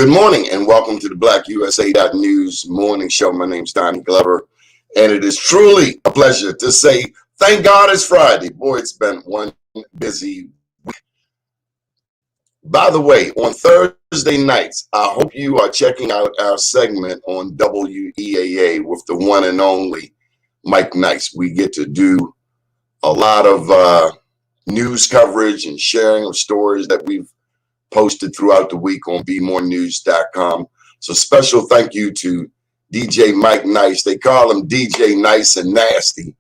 Good morning and welcome to the BlackUSA.News Morning Show. My name's Donnie Glover, and it is truly a pleasure to say thank God it's Friday. Boy, it's been one busy week. By the way, on Thursday nights, I hope you are checking out our segment on WEAA with the one and only Mike Nice. We get to do a lot of news coverage and sharing of stories that we've posted throughout the week on BeMoreNews.com. So special thank you to DJ Mike Nice. They call him DJ Nice and Nasty.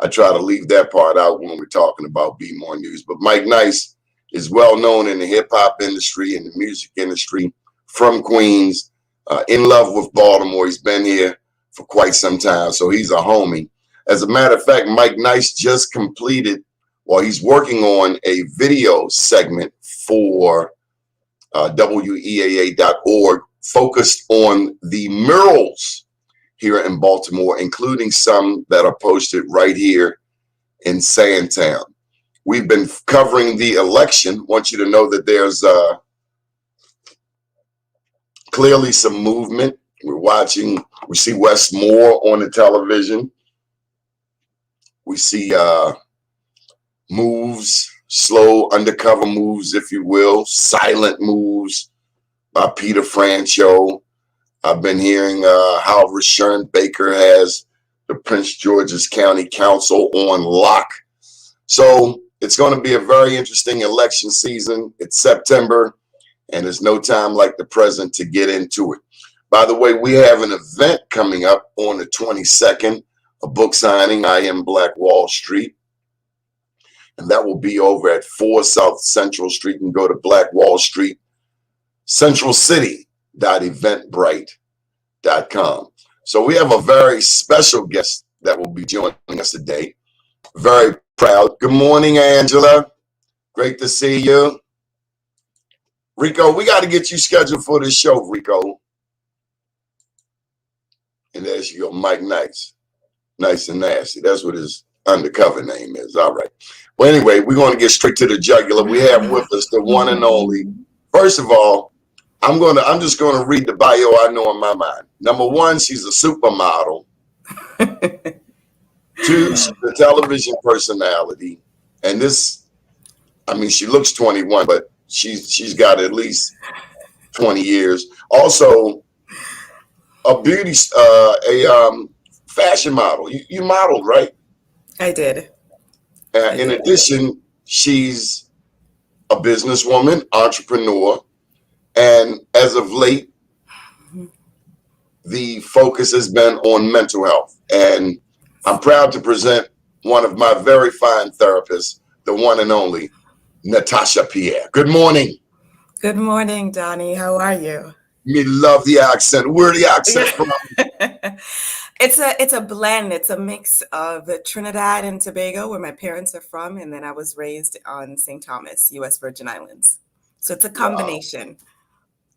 I try to leave that part out when we're talking about Be More News. But Mike Nice is well known in the hip hop industry and the music industry, from Queens, in love with Baltimore. He's been here for quite some time, so he's a homie. As a matter of fact, Mike Nice just completed, he's working on a video segment for WEAA.org focused on the murals here in Baltimore, including some that are posted right here in Sandtown. We've been covering the election. Want you to know that there's clearly some movement. We see Wes Moore on the television. We see moves, slow undercover moves, if you will, silent moves by Peter Franchot. I've been hearing how Rashawn Baker has the Prince George's County Council on lock. So it's going to be a very interesting election season. It's September, and there's no time like the present to get into it. By the way, we have an event coming up on the 22nd, a book signing, I Am Black Wall Street. And that will be over at 4 South Central Street. And go to Black Wall Street, centralcity.eventbrite.com. So we have a very special guest that will be joining us today. Very proud. Good morning, Angela. Great to see you. Rico, we got to get you scheduled for this show, Rico. And there you go, Mike Nice. Nice and Nasty. That's what his undercover name is. All right. Well, anyway, we're going to get straight to the jugular. We have with us the one and only. First of all, I'm just going to read the bio I know in my mind. Number one, she's a supermodel. 2, she's a television personality. And she looks 21, but she's got at least 20 years. Also, a fashion model. You modeled, right? I did. In addition, she's a businesswoman, entrepreneur, and as of late, the focus has been on mental health. And I'm proud to present one of my very fine therapists, the one and only Natasha Pierre. Good morning. Good morning, Donnie. How are you? Me love the accent. Where the accent from? It's a blend. It's a mix of Trinidad and Tobago, where my parents are from, and then I was raised on St. Thomas, U.S. Virgin Islands. So it's a combination. Wow.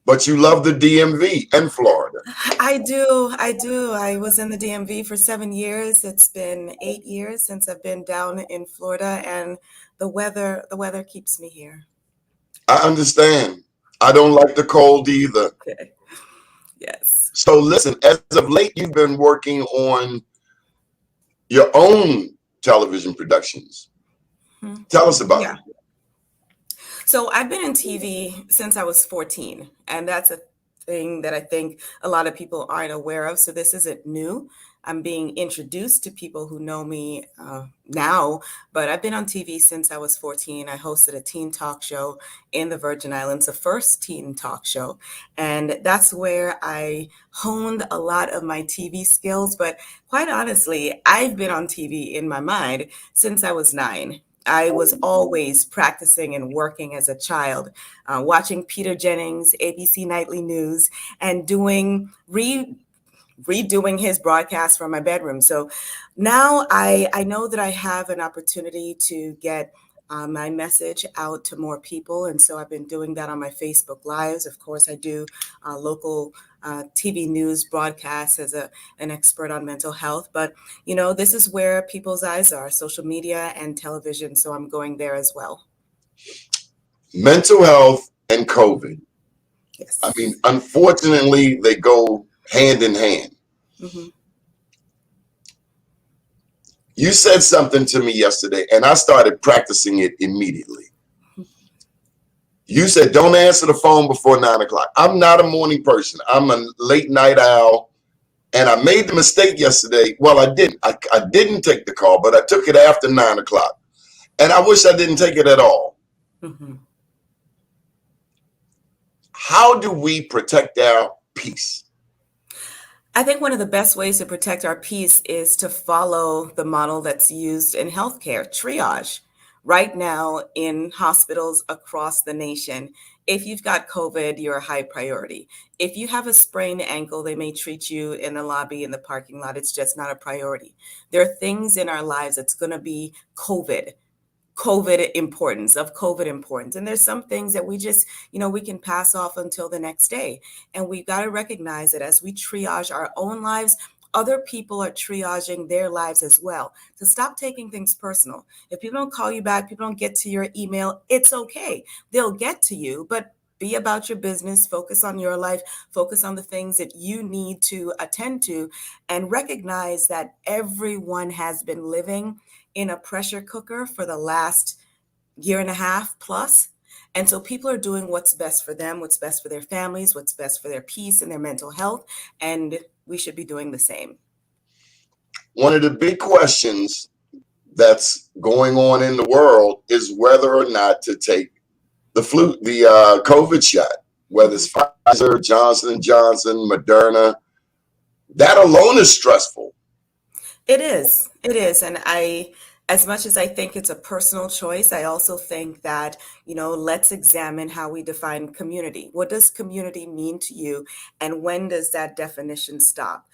But you love the DMV and Florida. I do. I was in the DMV for 7 years. It's been 8 years since I've been down in Florida, and the weather keeps me here. I understand. I don't like the cold either. Okay. Yes. So listen, as of late, you've been working on your own television productions. Mm-hmm. Tell us about it. So I've been in TV since I was 14, and that's a thing that I think a lot of people aren't aware of. So this isn't new. I'm being introduced to people who know me now, but I've been on TV since I was 14. I hosted a teen talk show in the Virgin Islands, the first teen talk show. And that's where I honed a lot of my TV skills. But quite honestly, I've been on TV in my mind since I was 9. I was always practicing and working as a child, watching Peter Jennings, ABC Nightly News, and redoing his broadcast from my bedroom. So now I know that I have an opportunity to get my message out to more people. And so I've been doing that on my Facebook Lives. Of course, I do local TV news broadcasts as an expert on mental health. But, this is where people's eyes are, social media and television. So I'm going there as well. Mental health and COVID. I mean, Yes. unfortunately, they go hand in hand. Hmm. You said something to me yesterday, and I started practicing it immediately. You said, don't answer the phone before 9 o'clock. I'm not a morning person. I'm a late night owl. And I made the mistake yesterday. Well, I didn't. I didn't take the call, but I took it after 9 o'clock. And I wish I didn't take it at all. Hmm. How do we protect our peace? I think one of the best ways to protect our peace is to follow the model that's used in healthcare, triage. Right now, in hospitals across the nation, if you've got COVID, you're a high priority. If you have a sprained ankle, they may treat you in the lobby, in the parking lot. It's just not a priority. There are things in our lives that's going to be COVID importance. And there's some things that we just, we can pass off until the next day. And we've got to recognize that as we triage our own lives, other people are triaging their lives as well. So stop taking things personal. If people don't call you back, people don't get to your email, it's okay. They'll get to you, but be about your business, focus on your life, focus on the things that you need to attend to, and recognize that everyone has been living in a pressure cooker for the last year and a half plus. And so people are doing what's best for them, what's best for their families, what's best for their peace and their mental health. And we should be doing the same. One of the big questions that's going on in the world is whether or not to take the COVID shot, whether Mhm. it's Pfizer, Johnson and Johnson, Moderna. That alone is stressful. It is. It is. And as much as I think it's a personal choice, I also think that, let's examine how we define community. What does community mean to you? And when does that definition stop?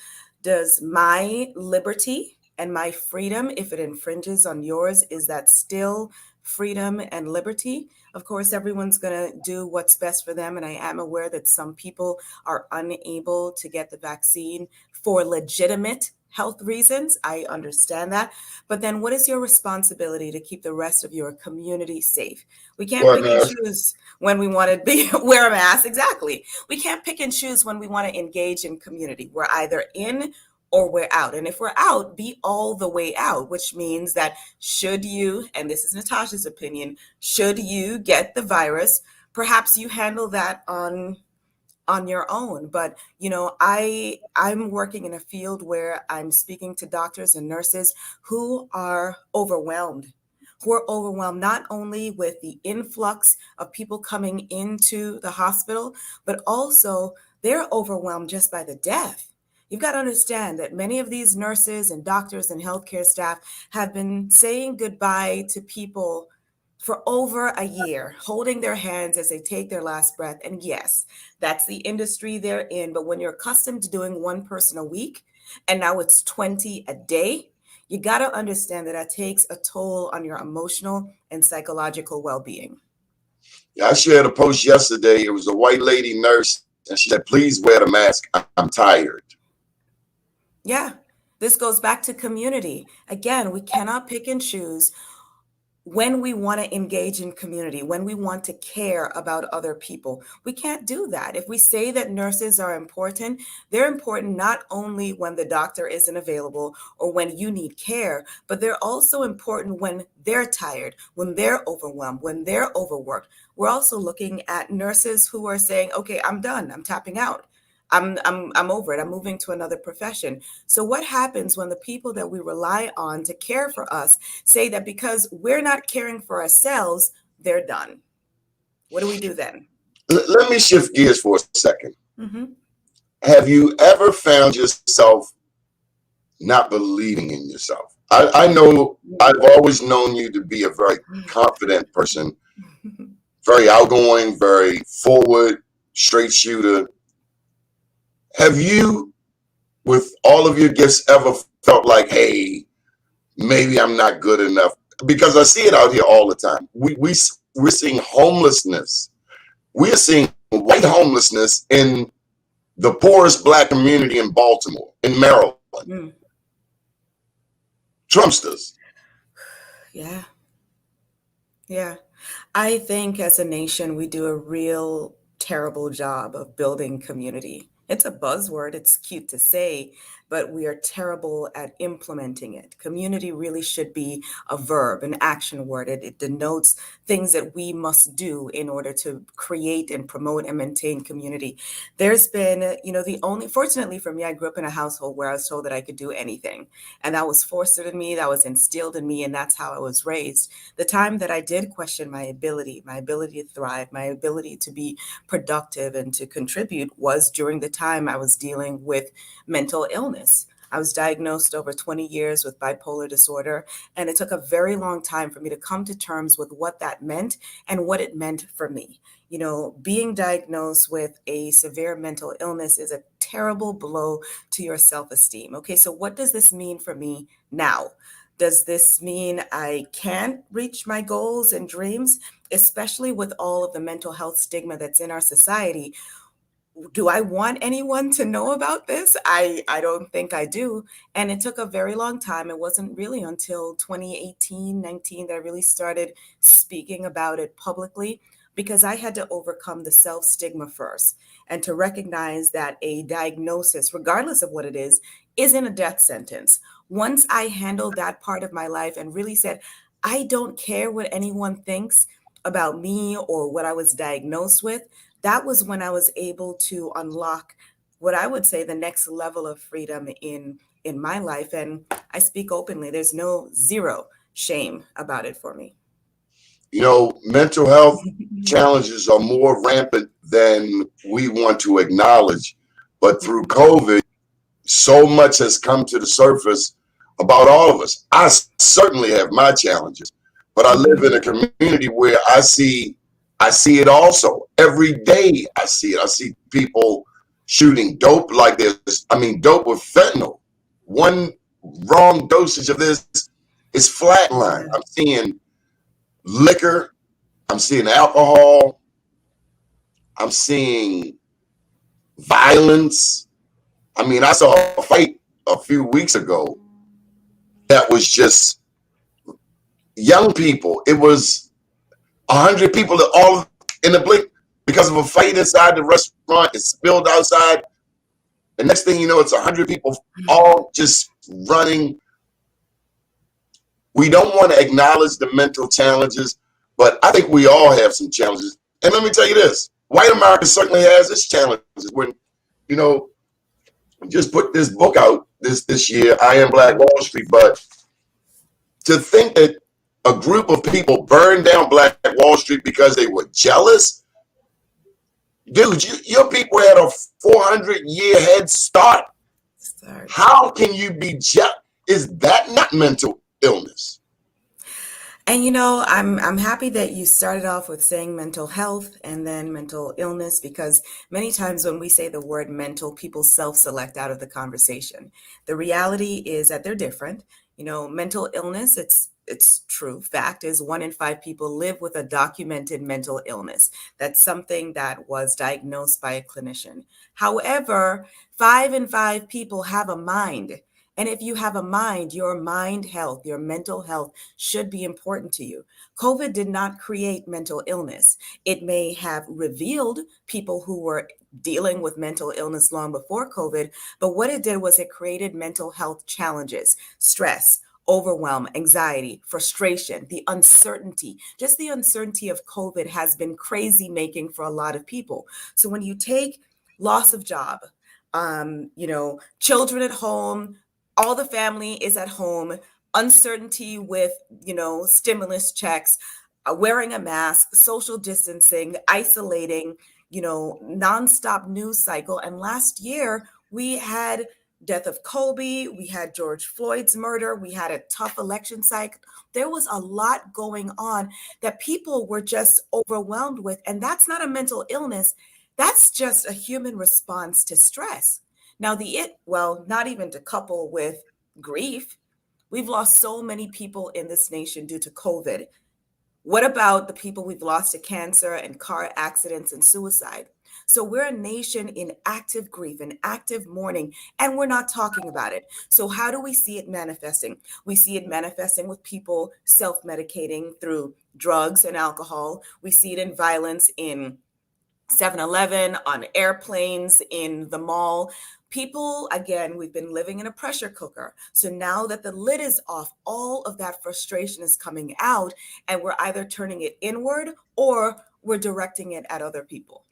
Does my liberty and my freedom, if it infringes on yours, is that still freedom and liberty? Of course, everyone's going to do what's best for them. And I am aware that some people are unable to get the vaccine for legitimate health reasons. I understand that. But then what is your responsibility to keep the rest of your community safe? We can't Well, pick and now, choose when we want to be wear a mask. Exactly. We can't pick and choose when we want to engage in community. We're either in or we're out. And if we're out, be all the way out, which means that should you, and this is Natasha's opinion, should you get the virus, perhaps you handle that on your own. But I'm working in a field where I'm speaking to doctors and nurses who are overwhelmed not only with the influx of people coming into the hospital, but also they're overwhelmed just by the death. You've got to understand that many of these nurses and doctors and healthcare staff have been saying goodbye to people for over a year, holding their hands as they take their last breath. And yes, that's the industry they're in. But when you're accustomed to doing one person a week, and now it's 20 a day, you got to understand that that takes a toll on your emotional and psychological well being. I shared a post yesterday. It was a white lady nurse, and she said, "Please wear the mask. I'm tired." Yeah, this goes back to community. Again, we cannot pick and choose when we want to engage in community, when we want to care about other people. We can't do that. If we say that nurses are important, they're important not only when the doctor isn't available or when you need care, but they're also important when they're tired, when they're overwhelmed, when they're overworked. We're also looking at nurses who are saying, okay, I'm done, I'm tapping out. I'm over it. I'm moving to another profession. So what happens when the people that we rely on to care for us say that because we're not caring for ourselves, they're done? What do we do then? Let me shift gears for a second. Hmm. Have you ever found yourself not believing in yourself? I know I've always known you to be a very confident person, very outgoing, very forward, straight shooter. Have you, with all of your gifts, ever felt like, hey, maybe I'm not good enough? Because I see it out here all the time. We're seeing homelessness. We're seeing white homelessness in the poorest black community in Baltimore, in Maryland. Mm, Trumpsters. yeah, yeah. I think as a nation, we do a real terrible job of building community. It's a buzzword, it's cute to say, but we are terrible at implementing it. Community really should be a verb, an action word. It denotes things that we must do in order to create and promote and maintain community. There's been, fortunately for me, I grew up in a household where I was told that I could do anything. And that was fostered in me, that was instilled in me, and that's how I was raised. The time that I did question my ability to thrive, my ability to be productive and to contribute was during the time I was dealing with mental illness. I was diagnosed over 20 years with bipolar disorder, and it took a very long time for me to come to terms with what that meant and what it meant for me. Being diagnosed with a severe mental illness is a terrible blow to your self esteem. Okay, so what does this mean for me now? Does this mean I can't reach my goals and dreams, especially with all of the mental health stigma that's in our society? Do I want anyone to know about this? I don't think I do. And it took a very long time. It wasn't really until 2018, 19 that I really started speaking about it publicly, because I had to overcome the self stigma first and to recognize that a diagnosis, regardless of what it is, isn't a death sentence. Once I handled that part of my life and really said, I don't care what anyone thinks about me or what I was diagnosed with, that was when I was able to unlock what I would say the next level of freedom in my life. And I speak openly. There's no zero shame about it for me. Mental health challenges are more rampant than we want to acknowledge. But through COVID, so much has come to the surface about all of us. I certainly have my challenges, but I live in a community where I see it also. Every day I see it. I see people shooting dope like this. Dope with fentanyl. One wrong dosage of this is flatline. I'm seeing liquor. I'm seeing alcohol. I'm seeing violence. I saw a fight a few weeks ago that was just young people. It was 100 people that all in the blink because of a fight inside the restaurant. It spilled outside. The next thing you know, it's 100 people all just running. We don't want to acknowledge the mental challenges, but I think we all have some challenges. And let me tell you this, white America certainly has its challenges. When, just put this book out this year, I Am Black Wall Street, but to think that a group of people burned down Black Wall Street because they were jealous, dude, your people had a 400-year head start. How can you be jealous? Is that not mental illness? And I'm happy that you started off with saying mental health and then mental illness, because many times when we say the word mental, people self-select out of the conversation. The reality is that they're different. Mental illness, it's true fact is 1 in 5 people live with a documented mental illness. That's something that was diagnosed by a clinician. However, 5 in 5 people have a mind. And if you have a mind, your mind health, your mental health should be important to you. COVID did not create mental illness. It may have revealed people who were dealing with mental illness long before COVID, but what it did was it created mental health challenges, stress, overwhelm, anxiety, frustration, the uncertainty. Just the uncertainty of COVID has been crazy making for a lot of people. So when you take loss of job, children at home, all the family is at home, uncertainty with, stimulus checks, wearing a mask, social distancing, isolating, nonstop news cycle. And last year we had death of Kobe, we had George Floyd's murder, we had a tough election cycle. There was a lot going on that people were just overwhelmed with. And that's not a mental illness. That's just a human response to stress. Now, not even to couple with grief. We've lost so many people in this nation due to COVID. What about the people we've lost to cancer and car accidents and suicide? So we're a nation in active grief and active mourning, and we're not talking about it. So how do we see it manifesting? We see it manifesting with people self-medicating through drugs and alcohol. We see it in violence in 7-Eleven, on airplanes, in the mall. People, again, we've been living in a pressure cooker. So now that the lid is off, all of that frustration is coming out, and we're either turning it inward or we're directing it at other people.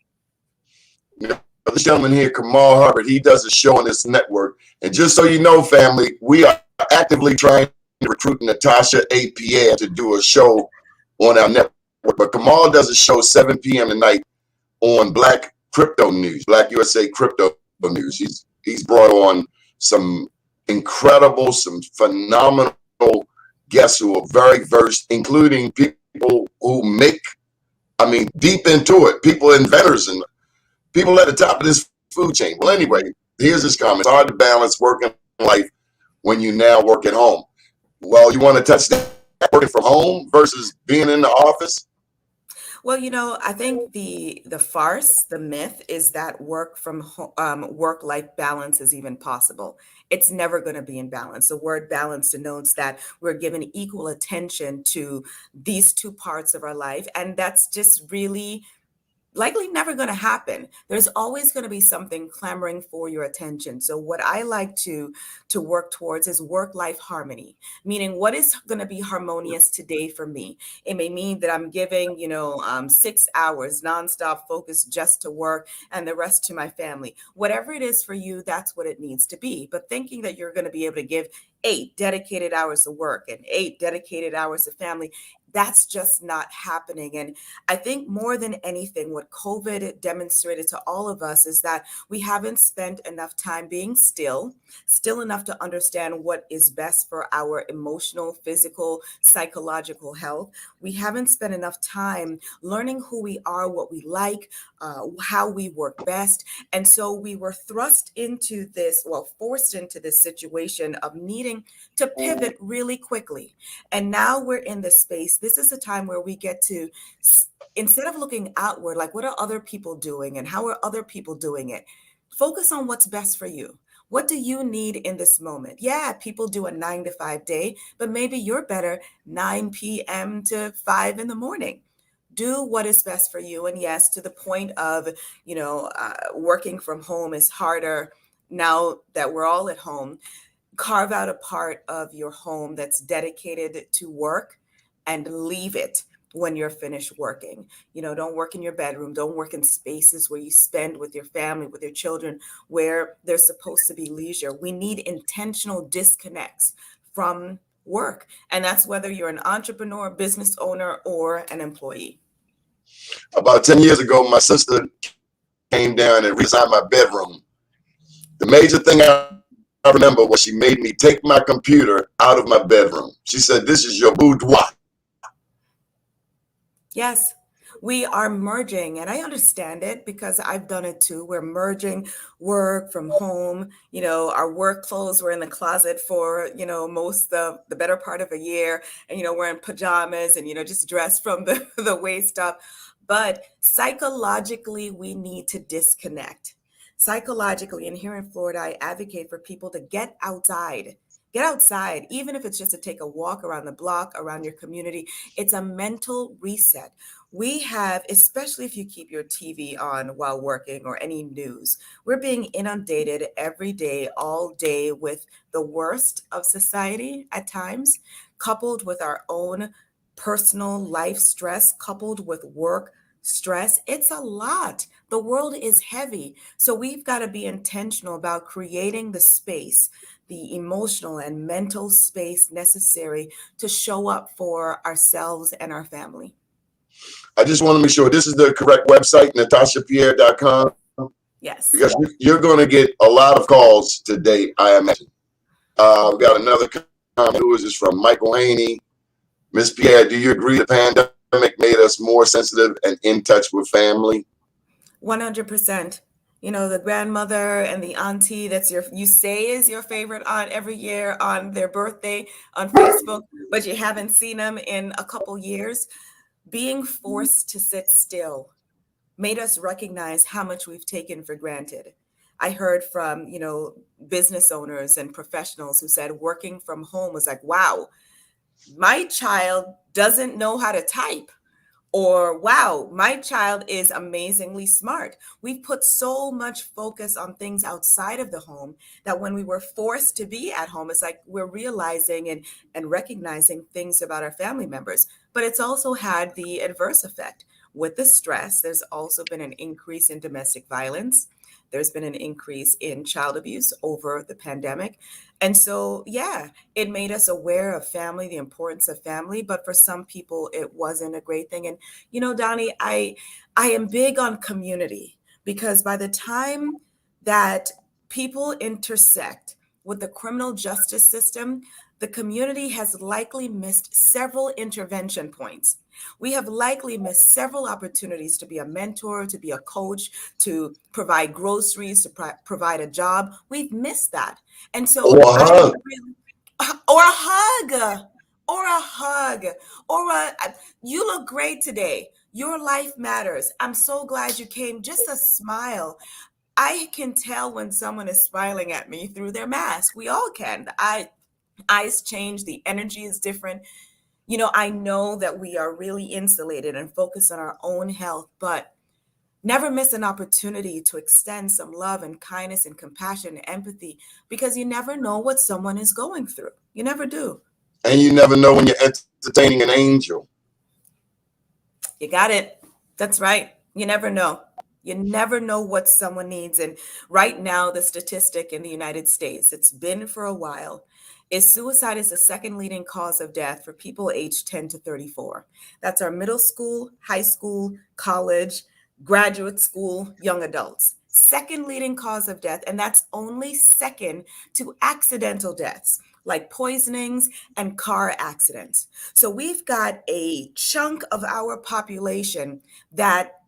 This gentleman here, Kamal Hubbard, he does a show on this network. And just so you know, family, we are actively trying to recruit Natasha Pierre to do a show on our network. But Kamal does a show 7 p.m. tonight on Black Crypto News, Black USA Crypto News. He's brought on some incredible, some phenomenal guests who are very versed, including people who make, deep into it, people, inventors, and people at the top of this food chain. Well, anyway, here's his comment. It's hard to balance work and life when you now work at home. Well, you want to touch that, working from home versus being in the office? Well, I think the farce, the myth is that work-life balance is even possible. It's never going to be in balance. The word balance denotes that we're given equal attention to these two parts of our life, and that's just really likely never going to happen. There's always going to be something clamoring for your attention. So what I like to work towards is work-life harmony, meaning what is going to be harmonious today for me. It may mean that I'm giving, 6 hours nonstop focus just to work and the rest to my family. Whatever it is for you, that's what it needs to be. But thinking that you're going to be able to give 8 dedicated hours to work and 8 dedicated hours to family, that's just not happening. And I think more than anything, what COVID demonstrated to all of us is that we haven't spent enough time being still enough to understand what is best for our emotional, physical, psychological health. We haven't spent enough time learning who we are, what we like, how we work best. And so we were forced into this situation of needing to pivot really quickly. And now we're in this space. This is a time where we get to, instead of looking outward, like what are other people doing and how are other people doing it, focus on what's best for you. What do you need in this moment? Yeah, people do a 9 to 5 day, but maybe you're better 9 p.m. to 5 in the morning. Do what is best for you. And yes, to the point of, working from home is harder now that we're all at home. Carve out a part of your home that's dedicated to work and leave it when you're finished working. Don't work in your bedroom. Don't work in spaces where you spend with your family, with your children, where there's supposed to be leisure. We need intentional disconnects from work. And that's whether you're an entrepreneur, business owner, or an employee. About 10 years ago, my sister came down and redesigned my bedroom. The major thing I remember was she made me take my computer out of my bedroom. She said, "This is your boudoir." Yes, we are merging, and I understand it because I've done it too. We're merging work from home. Our work clothes were in the closet for, most of the better part of a year. And, we're in pajamas and, just dressed from the waist up. But psychologically, we need to disconnect. Psychologically, and here in Florida, I advocate for people to get outside. Get outside, even if it's just to take a walk around the block, around your community. It's a mental reset. We have, especially if you keep your TV on while working or any news, we're being inundated every day, all day with the worst of society at times, coupled with our own personal life stress, coupled with work stress. It's a lot. The world is heavy. So we've got to be intentional about creating the space, the emotional and mental space necessary to show up for ourselves and our family. I just want to make sure this is the correct website, NatashaPierre.com. Yes. Because you're going to get a lot of calls today, I imagine. We've got another comment. Who is this from? Michael Haney. Miss Pierre, do you agree the pandemic made us more sensitive and in touch with family? 100%. The grandmother and the auntie you say is your favorite aunt every year on their birthday on Facebook, but you haven't seen them in a couple years. Being forced to sit still made us recognize how much we've taken for granted. I heard from, business owners and professionals who said working from home was like, wow, my child doesn't know how to type, Or, wow, my child is amazingly smart. We've put so much focus on things outside of the home that when we were forced to be at home, it's like we're realizing and recognizing things about our family members. But it's also had the adverse effect. With the stress, there's also been an increase in domestic violence. There's been an increase in child abuse over the pandemic. And so, yeah, it made us aware of family, the importance of family. But for some people, it wasn't a great thing. And, Donnie, I am big on community because by the time that people intersect with the criminal justice system, the community has likely missed several intervention points. We have likely missed several opportunities to be a mentor, to be a coach, to provide groceries, to provide a job. We've missed that. And Or so a I hug. really, or a hug, or a hug, or you look great today. Your life matters. I'm so glad you came. Just a smile. I can tell when someone is smiling at me through their mask. We all can. Eyes change, the energy is different. I know that we are really insulated and focused on our own health, but never miss an opportunity to extend some love and kindness and compassion and empathy because you never know what someone is going through. You never do. And you never know when you're entertaining an angel. You got it. That's right. You never know. You never know what someone needs. And right now, the statistic in the United States, it's been for a while, is suicide is the second leading cause of death for people aged 10 to 34. That's our middle school, high school, college, graduate school, young adults. Second leading cause of death. And that's only second to accidental deaths like poisonings and car accidents. So we've got a chunk of our population that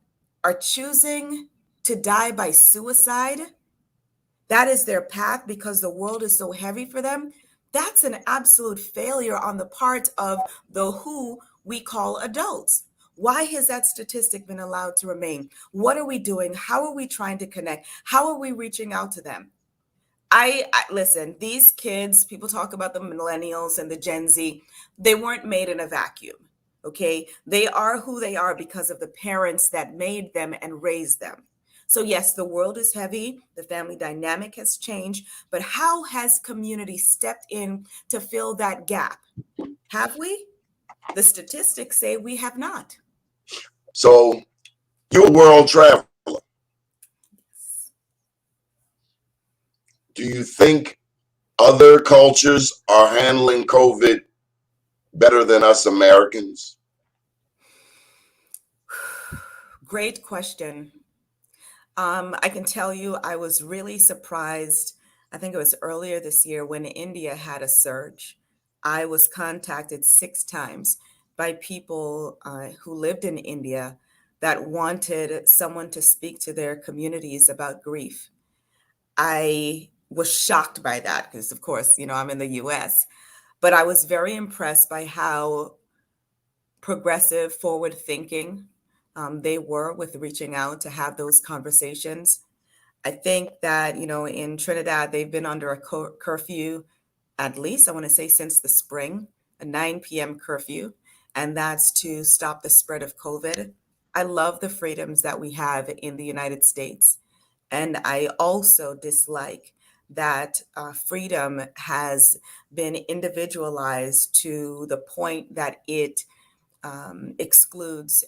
are choosing to die by suicide. That is their path because the world is so heavy for them. That's an absolute failure on the part of the who we call adults. Why has that statistic been allowed to remain? What are we doing? How are we trying to connect? How are we reaching out to them? I listen, these kids, people talk about the millennials and the Gen Z, they weren't made in a vacuum. Okay. They are who they are because of the parents that made them and raised them. So, yes, the world is heavy, the family dynamic has changed, but how has community stepped in to fill that gap? Have we? The statistics say we have not. So you're a world traveler. Do you think other cultures are handling COVID better than us Americans? Great question. I can tell you, I was really surprised. I think it was earlier this year when India had a surge. I was contacted 6 times by people who lived in India that wanted someone to speak to their communities about grief. I was shocked by that because, of course, I'm in the US, but I was very impressed by how progressive, forward thinking they were with reaching out to have those conversations. I think that, in Trinidad, they've been under a curfew, at least I want to say since the spring, a 9 p.m. curfew, and that's to stop the spread of COVID. I love the freedoms that we have in the United States. And I also dislike that freedom has been individualized to the point that it excludes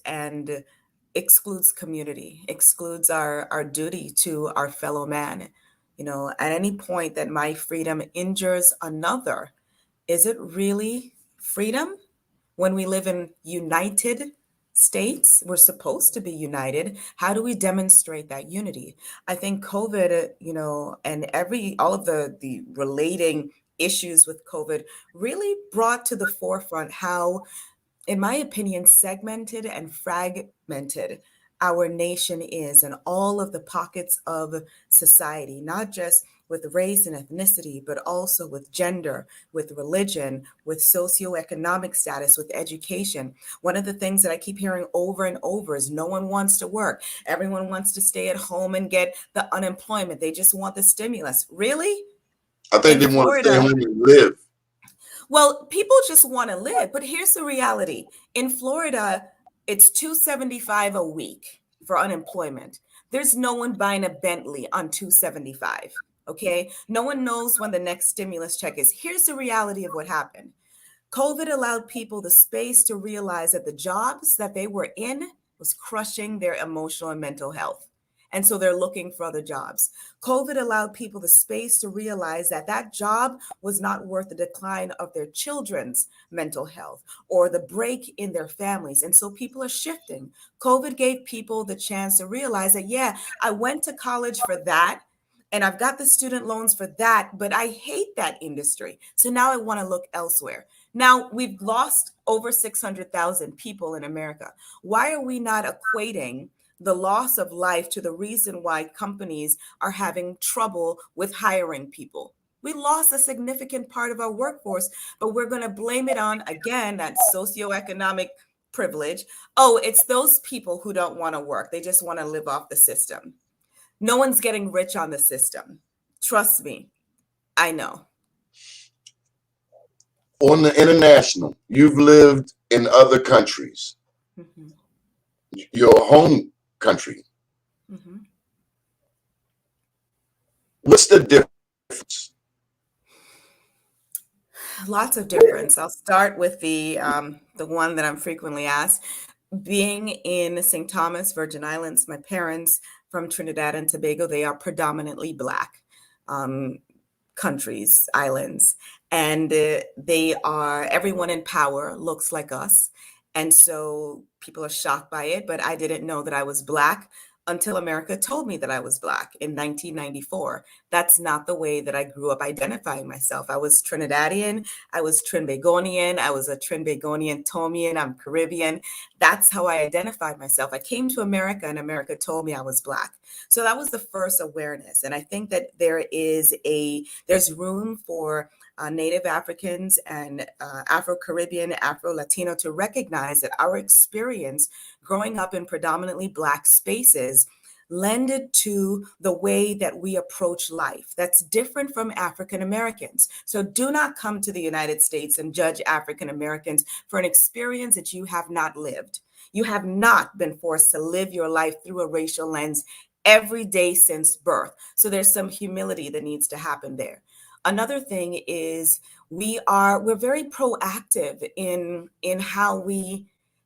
community, excludes our duty to our fellow man. At any point that my freedom injures another, is it really freedom? When we live in united states, we're supposed to be united. How do we demonstrate that unity? I think COVID, and all of the relating issues with COVID really brought to the forefront how, in my opinion, segmented and fragmented our nation is and all of the pockets of society, not just with race and ethnicity, but also with gender, with religion, with socioeconomic status, with education. One of the things that I keep hearing over and over is no one wants to work. Everyone wants to stay at home and get the unemployment. They just want the stimulus. Really? I think In they want to stay Florida, home and live. well, people just want to live, but here's the reality. In Florida, It's $275 a week for unemployment. There's no one buying a Bentley on $275. Okay. No one knows when the next stimulus check is. Here's the reality of what happened. COVID allowed people the space to realize that the jobs that they were in was crushing their emotional and mental health. And so they're looking for other jobs. COVID allowed people the space to realize that that job was not worth the decline of their children's mental health or the break in their families. And so people are shifting. COVID gave people the chance to realize that, yeah, I went to college for that. And I've got the student loans for that, but I hate that industry. So now I want to look elsewhere. Now, we've lost over 600,000 people in America. Why are we not equating the loss of life to the reason why companies are having trouble with hiring people? We lost a significant part of our workforce, but we're going to blame it on, again, that socioeconomic privilege. Oh, it's those people who don't want to work. They just want to live off the system. No one's getting rich on the system. Trust me, I know. On the international, you've lived in other countries. Mhm. Your home country. Mhm. What's the difference? Lots of difference. I'll start with the one that I'm frequently asked. Being in St. Thomas, Virgin Islands, my parents from Trinidad and Tobago, they are predominantly Black. Um, Countries, islands, and they are, everyone in power looks like us. And so people are shocked by it, but I didn't know that I was Black until America told me that I was Black in 1994. That's not the way that I grew up identifying myself. I was Trinidadian, I was Trinbagonian, I was a Trinbagonian Tomian, I'm Caribbean. That's how I identified myself. I came to America and America told me I was Black. So that was the first awareness. And I think that there's room for Native Africans and Afro-Caribbean, Afro-Latino to recognize that our experience growing up in predominantly Black spaces lended to the way that we approach life. That's different from African Americans. So do not come to the United States and judge African Americans for an experience that you have not lived. You have not been forced to live your life through a racial lens every day since birth. So there's some humility that needs to happen there. Another thing is we're very proactive in how we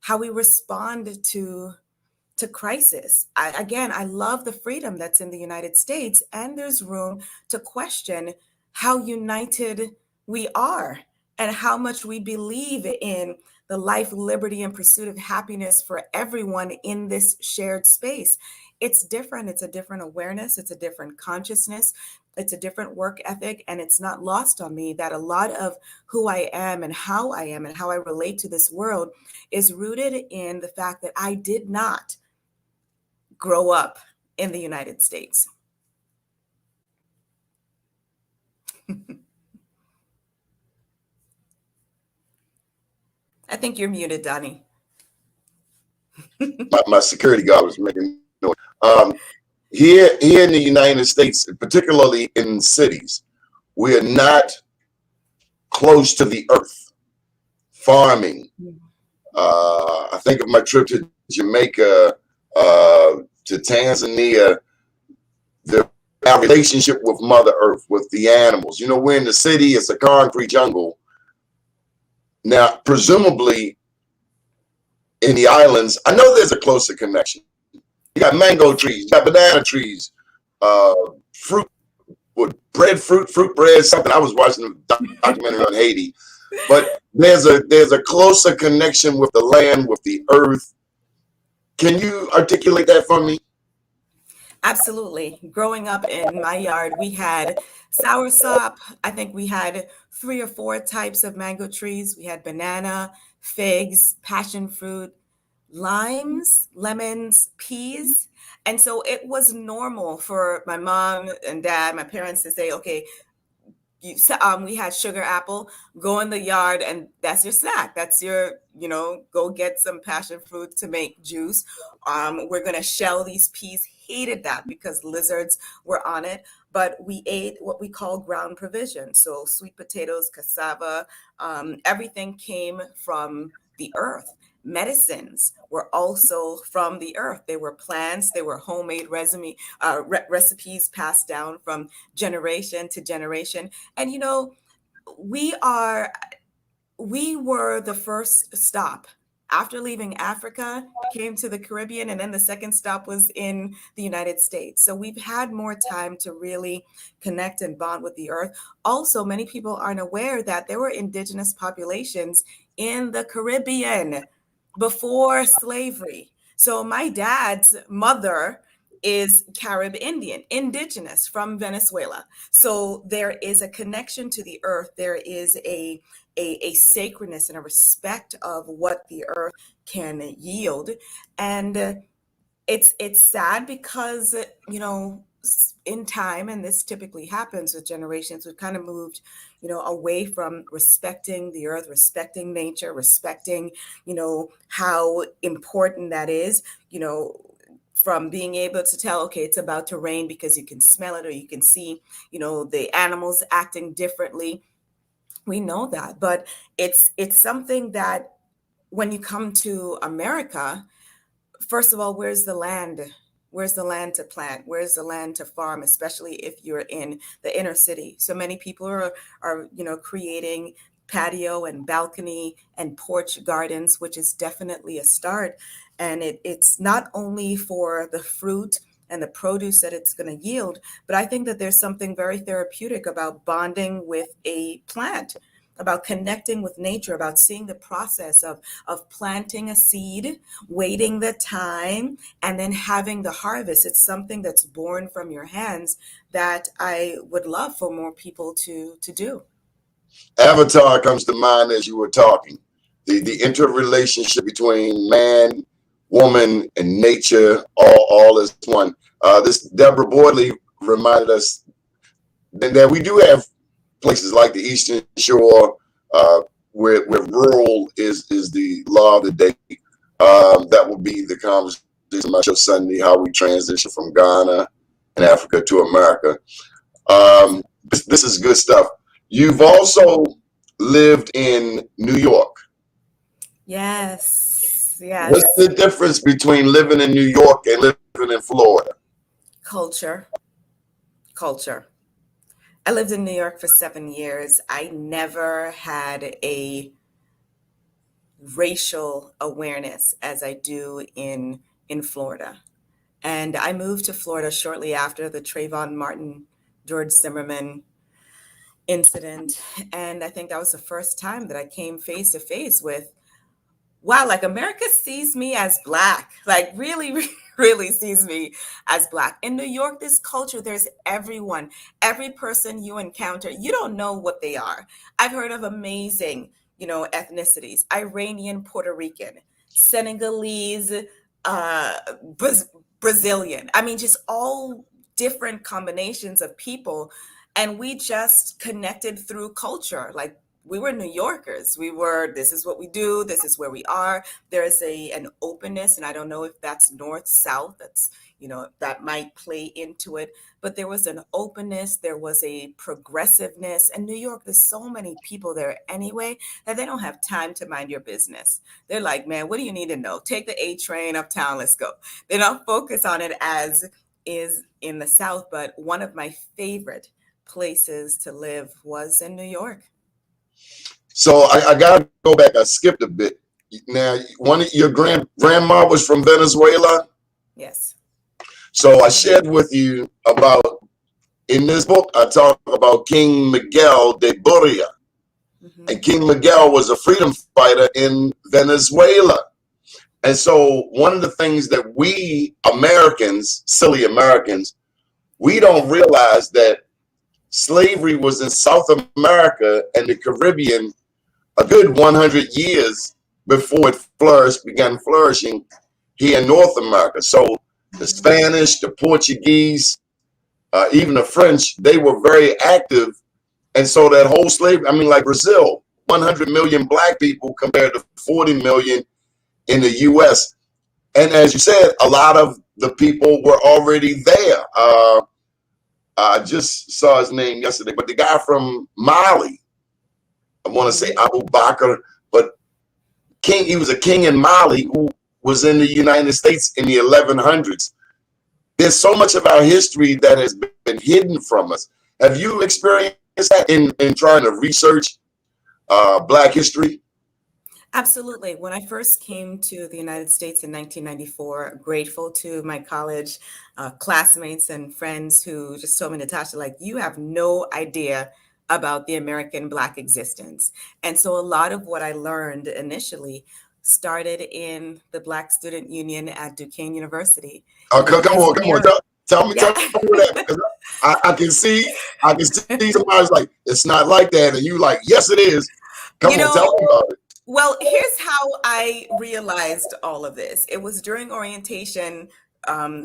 respond to crisis. I love the freedom that's in the United States, and there's room to question how united we are and how much we believe in the life, liberty, and pursuit of happiness for everyone in this shared space. It's different. It's a different awareness. It's a different consciousness. It's a different work ethic. And it's not lost on me that a lot of who I am and how I am and how I relate to this world is rooted in the fact that I did not grow up in the United States. I think you're muted, Donnie. My security guard was making noise. Here in the United States, particularly in cities, we are not close to the earth. Farming. I think of my trip to Jamaica, to Tanzania, our relationship with Mother Earth, with the animals. You know, we're in the city, it's a concrete jungle. Now, presumably in the islands, I know there's a closer connection. You got mango trees, you got banana trees, fruit, fruit bread, something. I was watching a documentary on Haiti. But there's a closer connection with the land, with the earth. Can you articulate that for me? Absolutely. Growing up in my yard, we had soursop. I think we had 3 or 4 types of mango trees. We had banana, figs, passion fruit, limes, lemons, peas. And so it was normal for my mom and dad, my parents to say, okay, we had sugar apple, go in the yard and that's your snack. That's your, go get some passion fruit to make juice. We're going to shell these peas. Hated that because lizards were on it, but we ate what we call ground provision. So sweet potatoes, cassava, everything came from the earth. medicines were also from the earth. They were plants, they were homemade recipes passed down from generation to generation. And we are we were the first stop. After leaving Africa, came to the Caribbean, and then the second stop was in the United States. So we've had more time to really connect and bond with the earth. Also, many people aren't aware that there were indigenous populations in the Caribbean before slavery. So my dad's mother is Carib Indian, indigenous from Venezuela. So there is a connection to the earth. There is a sacredness and a respect of what the earth can yield. And it's sad because in time, and this typically happens with generations, we've kind of moved away from respecting the earth, respecting nature, respecting how important that is, from being able to tell, okay, it's about to rain because you can smell it, or you can see the animals acting differently. We know that, but it's something that when you come to America, first of all, where's the land? Where's the land to plant? Where's the land to farm, especially if you're in the inner city? So many people are creating patio and balcony and porch gardens, which is definitely a start. And it's not only for the fruit and the produce that it's going to yield, but I think that there's something very therapeutic about bonding with a plant, about connecting with nature, about seeing the process of planting a seed, waiting the time, and then having the harvest. It's something that's born from your hands that I would love for more people to do. Avatar comes to mind as you were talking. The interrelationship between man, woman, and nature, all as one. This Deborah Boydley reminded us that we do have places like the Eastern Shore, where rural is the law of the day. That will be the conversation on my show Sunday, how we transition from Ghana and Africa to America. This is good stuff. You've also lived in New York. Yes, What's the difference between living in New York and living in Florida? Culture. I lived in New York for 7 years. I never had a racial awareness as I do in Florida. And I moved to Florida shortly after the Trayvon Martin, George Zimmerman incident. And I think that was the first time that I came face to face with, wow, like America sees me as Black, like really, really sees me as Black. In New York, this culture, there's everyone, every person you encounter, you don't know what they are. I've heard of amazing, ethnicities: Iranian, Puerto Rican, Senegalese, uh, Brazilian. I mean, just all different combinations of people. And we just connected through culture. Like, we were New Yorkers. This is what we do. This is where we are. There is an openness, and I don't know if that's north, south. That might play into it. But there was an openness. There was a progressiveness. And New York, there's so many people there anyway that they don't have time to mind your business. They're like, man, what do you need to know? Take the A train uptown. Let's go. They don't focus on it as is in the South. But one of my favorite places to live was in New York. So I gotta go back. I skipped a bit. Now, one of your grandma was from Venezuela. Yes. So I shared with you about, in this book, I talk about King Miguel de Buria. Mm-hmm. And King Miguel was a freedom fighter in Venezuela. And so one of the things that we Americans, silly Americans, we don't realize that slavery was in South America and the Caribbean a good 100 years before it began flourishing here in North America. So the Spanish, the Portuguese, even the French, they were very active. And so that whole slavery, like Brazil, 100 million Black people compared to 40 million in the US. And as you said, a lot of the people were already there. I just saw his name yesterday, but the guy from Mali, I want to say Abu Bakr, but king. He was a king in Mali who was in the United States in the 1100s. There's so much of our history that has been hidden from us. Have you experienced that in trying to research Black history? Absolutely. When I first came to the United States in 1994, grateful to my college classmates and friends who just told me, Natasha, like, you have no idea about the American Black existence. And so a lot of what I learned initially started in the Black Student Union at Duquesne University. Oh, come Because on, come on. there, Tell me yeah. that, because I can see somebody's like, it's not like that, and you like, yes, it is. Come You on, tell know, me about it. Well, here's how I realized all of this. It was during orientation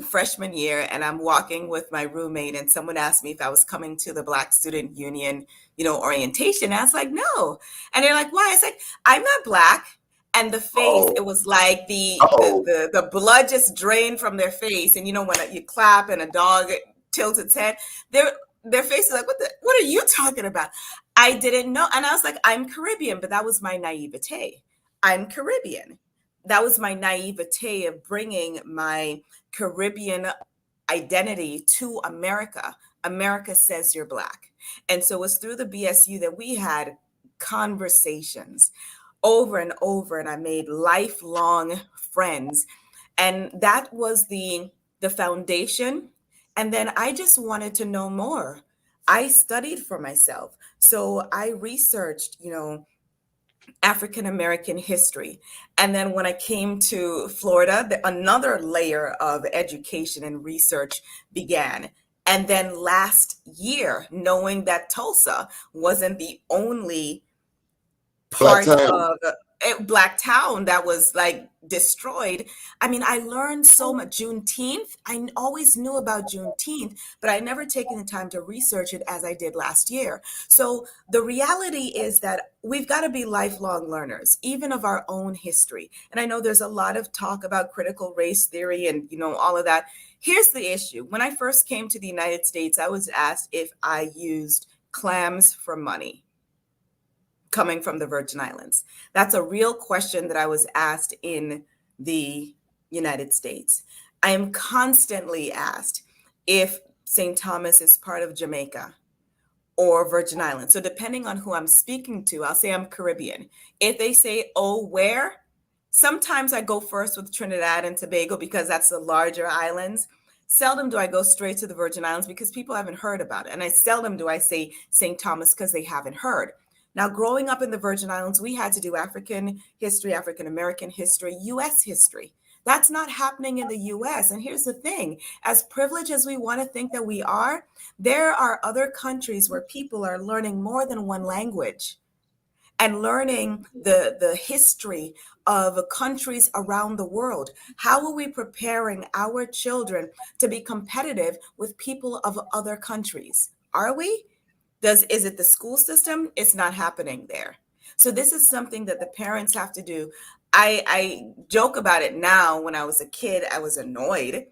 freshman year, and I'm walking with my roommate, and someone asked me if I was coming to the Black Student Union, orientation. I was like, no. And they're like, why? I was like, I'm not Black. And the face, Oh, it was like the the oh, the, the blood just drained from their face. And when you clap and a dog tilts its head, their face is like, what are you talking about? I didn't know. And I was like, I'm Caribbean, but that was my naivete. I'm Caribbean. That was my naivete of bringing my Caribbean identity to America. America says you're Black. And so it was through the BSU that we had conversations over and over, and I made lifelong friends. And that was the foundation. And then I just wanted to know more. I studied for myself. So I researched, African American history. And then when I came to Florida, another layer of education and research began. And then last year, knowing that Tulsa wasn't the only Black part town. of Black town that was like destroyed. I mean, I learned so much. Juneteenth, I always knew about Juneteenth, but I never taken the time to research it as I did last year. So the reality is that we've got to be lifelong learners, even of our own history. And I know there's a lot of talk about critical race theory and, all of that. Here's the issue. When I first came to the United States, I was asked if I used clams for money coming from the Virgin Islands. That's a real question that I was asked in the United States. I am constantly asked if St. Thomas is part of Jamaica or Virgin Islands. So depending on who I'm speaking to, I'll say I'm Caribbean. If they say, oh, where? Sometimes I go first with Trinidad and Tobago because that's the larger islands. Seldom do I go straight to the Virgin Islands because people haven't heard about it. And seldom do I say St. Thomas because they haven't heard. Now, growing up in the Virgin Islands, we had to do African history, African American history, US history. That's not happening in the US. And here's the thing, as privileged as we want to think that we are, there are other countries where people are learning more than one language and learning the history of countries around the world. How are we preparing our children to be competitive with people of other countries? Are we? Is it the school system? It's not happening there. So this is something that the parents have to do. I joke about it now. When I was a kid, I was annoyed.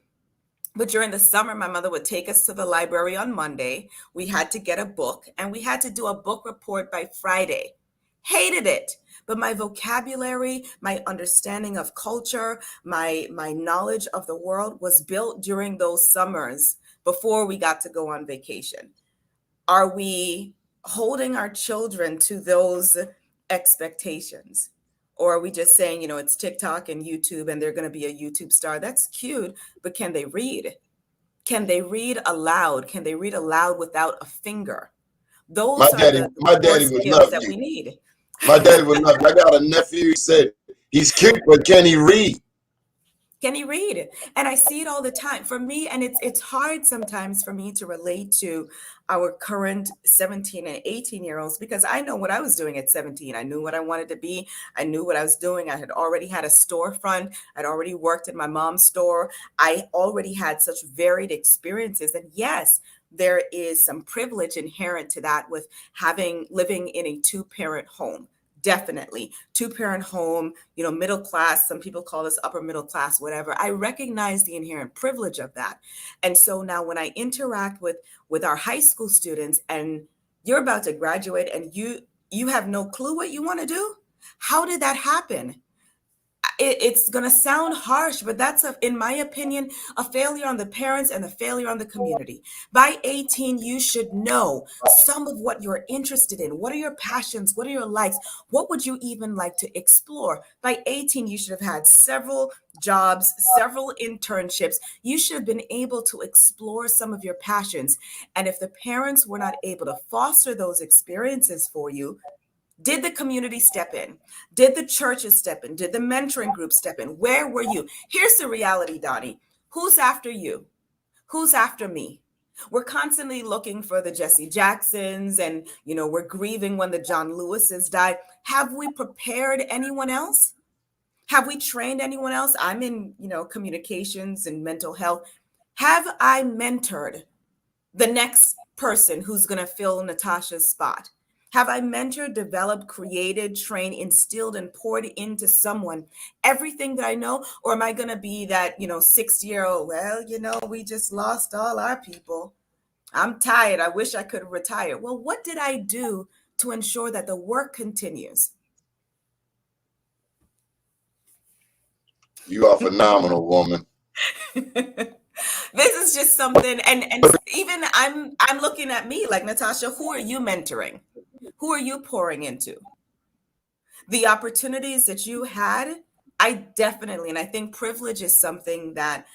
But during the summer, my mother would take us to the library on Monday. We had to get a book and we had to do a book report by Friday. Hated it. But my vocabulary, my understanding of culture, my knowledge of the world was built during those summers before we got to go on vacation. Are we holding our children to those expectations? Or are we just saying, it's TikTok and YouTube and they're going to be a YouTube star? That's cute, but can they read? Can they read aloud? Can they read aloud without a finger? My Those are daddy, the my core daddy would skills love that you. we need. My daddy would love you. I got a nephew. He said he's cute, but can he read? Can he read? And I see it all the time. For me, and it's hard sometimes for me to relate to our current 17 and 18-year-olds because I know what I was doing at 17. I knew what I wanted to be. I knew what I was doing. I had already had a storefront. I'd already worked in my mom's store. I already had such varied experiences. And yes, there is some privilege inherent to that with living in a two-parent home. Definitely. Two-parent home, middle class. Some people call us upper middle class, whatever. I recognize the inherent privilege of that. And so now when I interact with our high school students and you're about to graduate and you have no clue what you want to do, how did that happen? it's going to sound harsh, but that's, in my opinion, a failure on the parents and a failure on the community. By 18, you should know some of what you're interested in. What are your passions? What are your likes? What would you even like to explore? By 18, you should have had several jobs, several internships. You should have been able to explore some of your passions. And if the parents were not able to foster those experiences for you, did the community step in? Did the churches step in? Did the mentoring group step in? Where were you? Here's the reality, Donnie. Who's after you? Who's after me? We're constantly looking for the Jesse Jacksons, and we're grieving when the John Lewises died. Have we prepared anyone else? Have we trained anyone else? I'm in, communications and mental health. Have I mentored the next person who's going to fill Natasha's spot? Have I mentored, developed, created, trained, instilled, and poured into someone everything that I know? Or am I going to be that, 60-year-old, well, we just lost all our people. I'm tired. I wish I could retire. Well, what did I do to ensure that the work continues? You are phenomenal, woman. This is just something, and even I'm looking at me like, Natasha, who are you mentoring? Who are you pouring into? The opportunities that you had, I definitely, and I think privilege is something that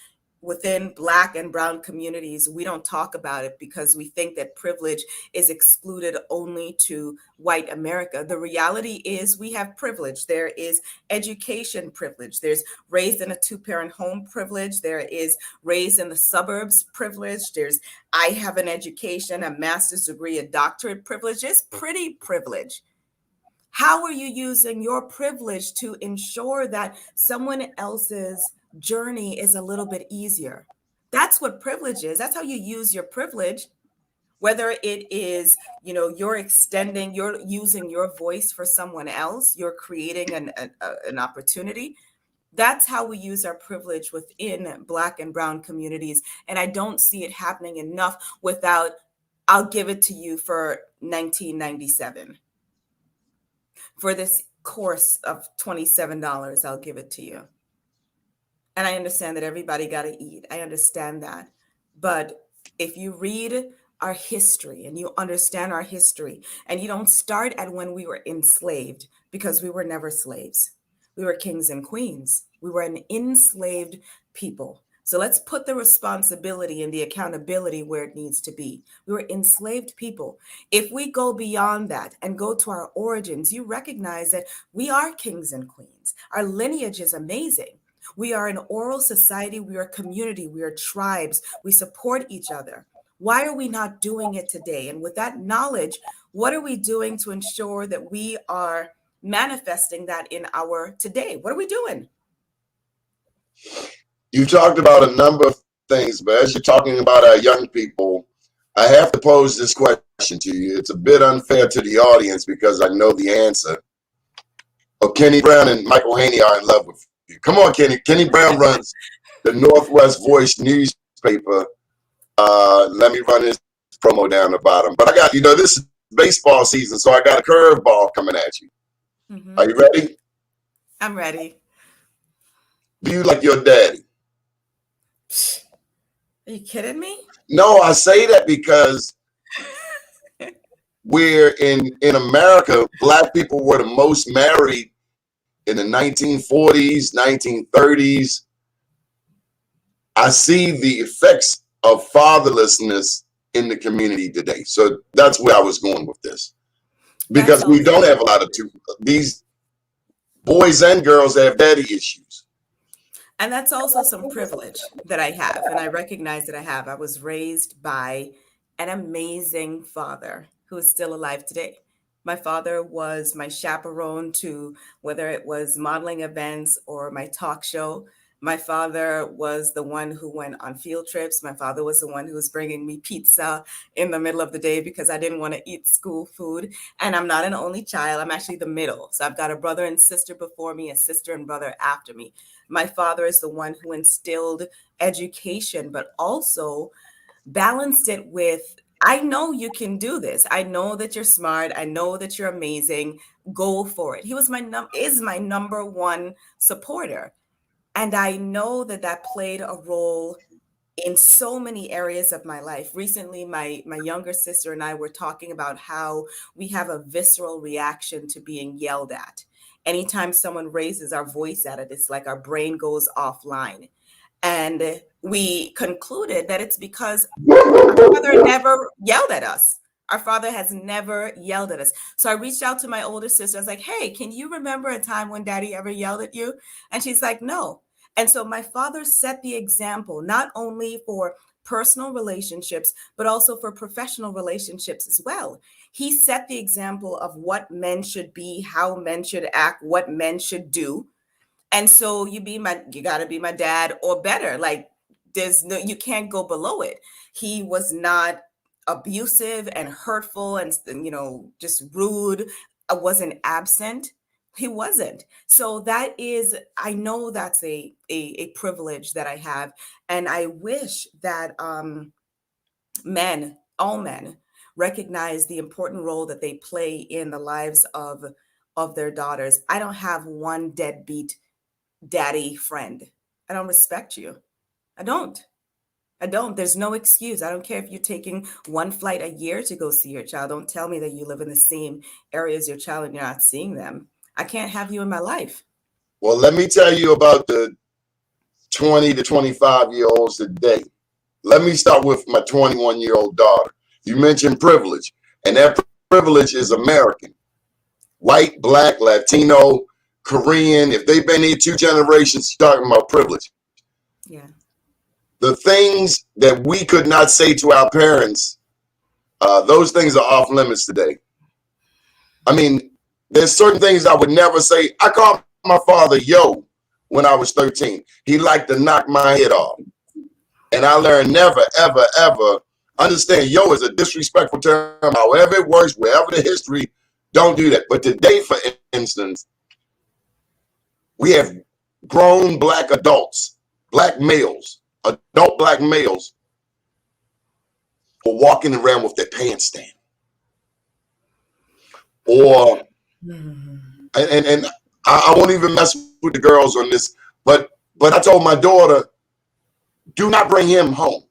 within Black and Brown communities, we don't talk about it because we think that privilege is excluded only to white America. The reality is we have privilege. There is education privilege. There's raised in a two-parent home privilege. There is raised in the suburbs privilege. I have an education, a master's degree, a doctorate privilege. It's pretty privilege. How are you using your privilege to ensure that someone else's journey is a little bit easier? That's what privilege is. That's how you use your privilege, whether it is, you're using your voice for someone else, you're creating an opportunity. That's how we use our privilege within Black and Brown communities. And I don't see it happening enough without, I'll give it to you for 1997. For this course of $27, I'll give it to you. And I understand that everybody got to eat. I understand that. But if you read our history and you understand our history, and you don't start at when we were enslaved, because we were never slaves. We were kings and queens. We were an enslaved people. So let's put the responsibility and the accountability where it needs to be. We were enslaved people. If we go beyond that and go to our origins, you recognize that we are kings and queens. Our lineage is amazing. We are an oral society. We are a community. We are tribes. We support each other. Why are we not doing it today? And with that knowledge, what are we doing to ensure that we are manifesting that in our today? What are we doing? You talked about a number of things, but as you're talking about our young people, I have to pose this question to you. It's a bit unfair to the audience because I know the answer. But Kenny Brown and Michael Haney are in love with you. Come on, Kenny. Kenny Brown runs the Northwest Voice newspaper. Let me run his promo down the bottom. But I got, this is baseball season, so I got a curveball coming at you. Mm-hmm. Are you ready? I'm ready. Do you like your daddy? Are you kidding me? No, I say that because we're in America, Black people were the most married in the 1940s, 1930s. I see the effects of fatherlessness in the community today. So that's where I was going with this. Because we don't have a lot of these boys and girls have daddy issues. And that's also some privilege that I have. And I recognize that I have. I was raised by an amazing father who is still alive today. My father was my chaperone to whether it was modeling events or my talk show. My father was the one who went on field trips. My father was the one who was bringing me pizza in the middle of the day because I didn't want to eat school food. And I'm not an only child. I'm actually the middle. So I've got a brother and sister before me, a sister and brother after me. My father is the one who instilled education, but also balanced it with I know you can do this. I know that you're smart. I know that you're amazing. Go for it. He was is my number one supporter. And I know that that played a role in so many areas of my life. Recently, my younger sister and I were talking about how we have a visceral reaction to being yelled at. Anytime someone raises our voice at it, it's like our brain goes offline. And we concluded that it's because our father never yelled at us. Our father has never yelled at us. So I reached out to my older sister. I was like, hey, can you remember a time when daddy ever yelled at you? And she's like, no. And so my father set the example, not only for personal relationships, but also for professional relationships as well. He set the example of what men should be, how men should act, what men should do. And so you got to be my dad or better. Like you can't go below it. He was not abusive and hurtful and, just rude. I wasn't absent. He wasn't. So I know that's a privilege that I have. And I wish that all men recognize the important role that they play in the lives of their daughters. I don't have one deadbeat daddy friend. I don't respect you. I don't. I don't. There's no excuse. I don't care if you're taking one flight a year to go see your child. Don't tell me that you live in the same area as your child and you're not seeing them. I can't have you in my life. Well, let me tell you about the 20 to 25-year-olds today. Let me start with my 21-year-old daughter. You mentioned privilege, and that privilege is American. White, black, Latino, Korean. If they've been here 2 generations, you're talking about privilege. Yeah. The things that we could not say to our parents, those things are off limits today. I mean, there's certain things I would never say. I called my father yo when I was 13. He liked to knock my head off. And I learned never, ever, ever understand yo is a disrespectful term. However it works, wherever the history, don't do that. But today, for instance, we have grown black adults, black males, adult black males, who are walking around with their pants down. Or, and I won't even mess with the girls on this, but I told my daughter, do not bring him home.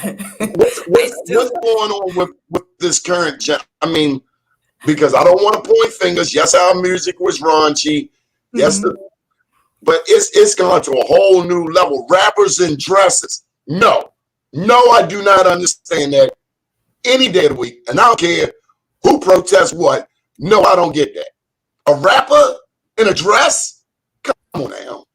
What's going on with this current I mean, because I don't want to point fingers. Yes, our music was raunchy. Yes, but it's gone to a whole new level. Rappers in dresses. No, I do not understand that any day of the week. And I don't care who protests what. No, I don't get that. A rapper in a dress? Come on now.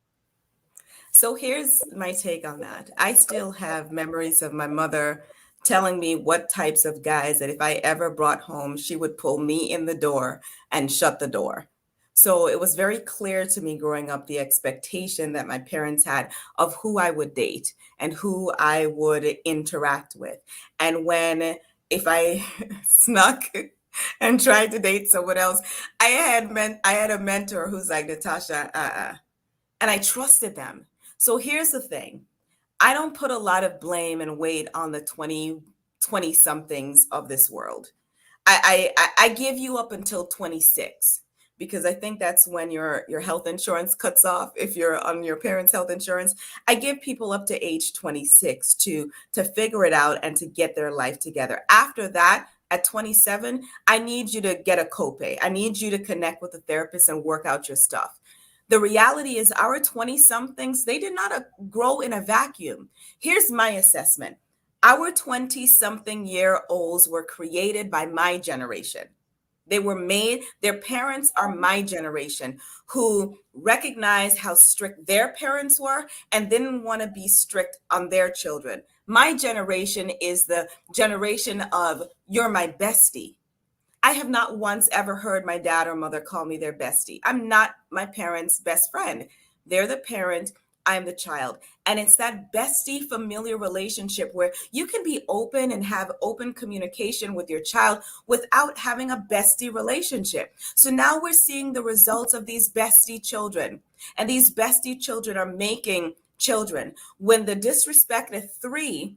So here's my take on that. I still have memories of my mother telling me what types of guys that if I ever brought home, she would pull me in the door and shut the door. So it was very clear to me growing up the expectation that my parents had of who I would date and who I would interact with. And if I snuck and tried to date someone else, I had a mentor who's like, Natasha, and I trusted them. So here's the thing. I don't put a lot of blame and weight on the 20 somethings of this world. I give you up until 26 because I think that's when your health insurance cuts off if you're on your parents' health insurance. I give people up to age 26 to figure it out and to get their life together. After that, at 27, I need you to get a copay. I need you to connect with a therapist and work out your stuff. The reality is our 20 somethings, they did not grow in a vacuum. Here's my assessment. Our 20 something year olds were created by my generation. They were made, their parents are my generation who recognized how strict their parents were and didn't want to be strict on their children. My generation is the generation of you're my bestie. I have not once ever heard my dad or mother call me their bestie. I'm not my parents' best friend. They're the parent, I'm the child. And it's that bestie familiar relationship where you can be open and have open communication with your child without having a bestie relationship. So now we're seeing the results of these bestie children. And these bestie children are making children. When the disrespect at 3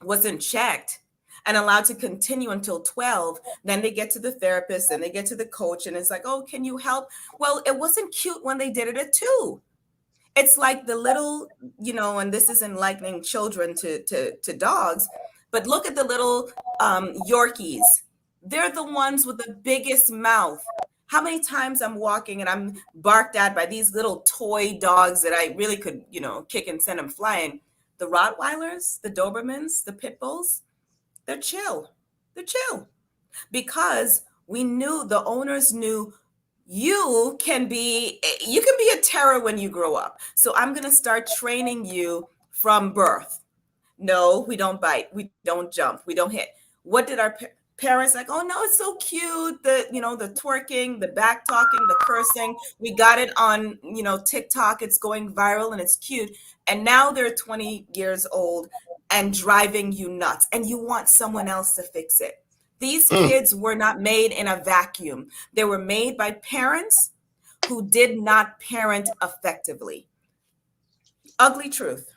wasn't checked and allowed to continue until 12, then they get to the therapist and they get to the coach and it's like, oh, can you help? Well, it wasn't cute when they did it at 2. It's like the little, and this isn't likening children to dogs, but look at the little Yorkies. They're the ones with the biggest mouth. How many times I'm walking and I'm barked at by these little toy dogs that I really could, kick and send them flying. The Rottweilers, the Dobermans, the Pit Bulls, they're chill. They're chill because the owners knew you can be a terror when you grow up. So I'm going to start training you from birth. No, we don't bite. We don't jump. We don't hit. What did our parents like? Oh no, it's so cute. The twerking, the back talking, the cursing. We got it on, TikTok. It's going viral and it's cute. And now they're 20 years old and driving you nuts and you want someone else to fix it. These kids were not made in a vacuum. They were made by parents who did not parent effectively. Ugly truth.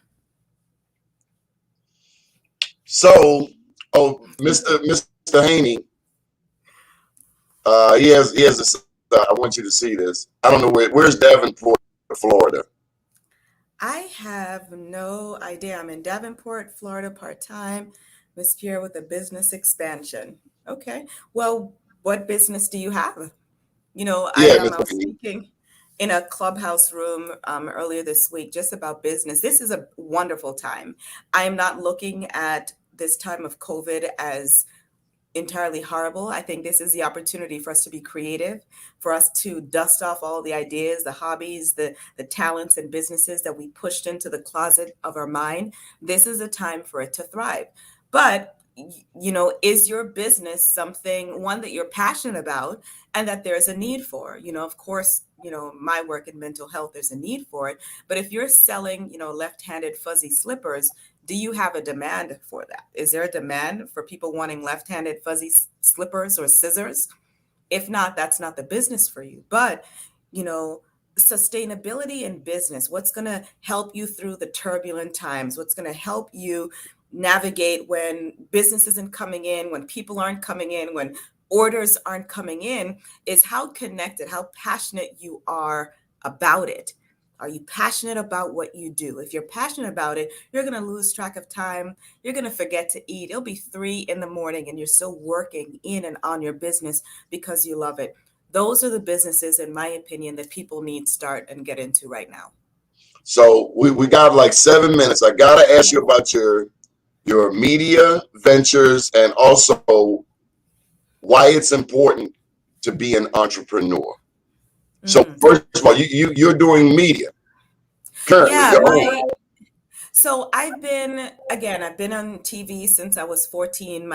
So, Mr. Haney, he has I want you to see this. I don't know where's Davenport, Florida. I have no idea. I'm in Davenport, Florida, part-time. Miss Pierre with a business expansion. Okay. Well, what business do you have? I was speaking in a clubhouse room earlier this week just about business. This is a wonderful time. I am not looking at this time of COVID as entirely horrible. I think this is the opportunity for us to be creative, for us to dust off all the ideas, the hobbies, the talents and businesses that we pushed into the closet of our mind. This is a time for it to thrive. But is your business one that you're passionate about and that there's a need for? Of course, my work in mental health, there's a need for it. But if you're selling, left-handed fuzzy slippers, do you have a demand for that? Is there a demand for people wanting left-handed fuzzy slippers or scissors? If not, that's not the business for you. But, sustainability in business, what's going to help you through the turbulent times? What's going to help you navigate when business isn't coming in, when people aren't coming in, when orders aren't coming in, is how connected, how passionate you are about it. Are you passionate about what you do? If you're passionate about it, you're going to lose track of time. You're going to forget to eat. It'll be 3 in the morning and you're still working in and on your business because you love it. Those are the businesses, in my opinion, that people need to start and get into right now. So we got like 7 minutes. I got to ask you about your media ventures and also why it's important to be an entrepreneur. So first of all, you're doing media currently. Yeah, so I've been on TV since I was 14.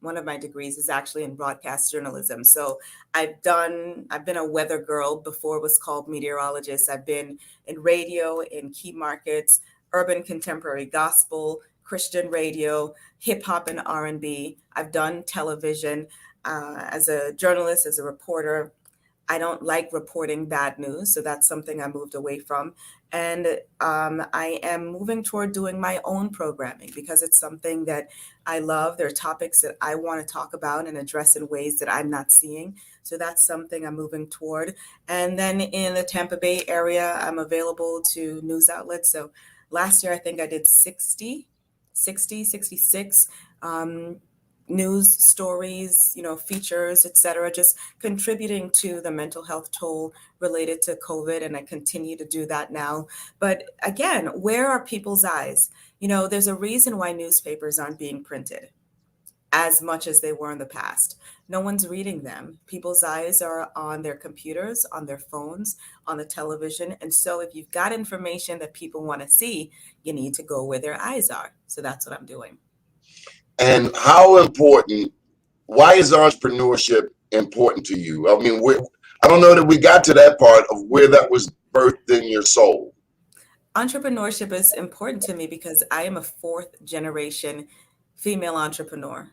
One of my degrees is actually in broadcast journalism. So I've been a weather girl before it was called meteorologist. I've been in radio in key markets, urban contemporary gospel, Christian radio, hip hop and R&B. I've done television as a journalist, as a reporter. I don't like reporting bad news, so that's something I moved away from. And I am moving toward doing my own programming because it's something that I love. There are topics that I want to talk about and address in ways that I'm not seeing. So that's something I'm moving toward. And then in the Tampa Bay area, I'm available to news outlets. So last year, I think I did 66 news stories, features, etc., just contributing to the mental health toll related to COVID. And I continue to do that now. But again, where are people's eyes? There's a reason why newspapers aren't being printed as much as they were in the past. No one's reading them. People's eyes are on their computers, on their phones, on the television. And so if you've got information that people want to see, you need to go where their eyes are. So that's what I'm doing. And why is entrepreneurship important to you? I mean, I don't know that we got to that part of where that was birthed in your soul. Entrepreneurship is important to me because I am a 4th generation female entrepreneur.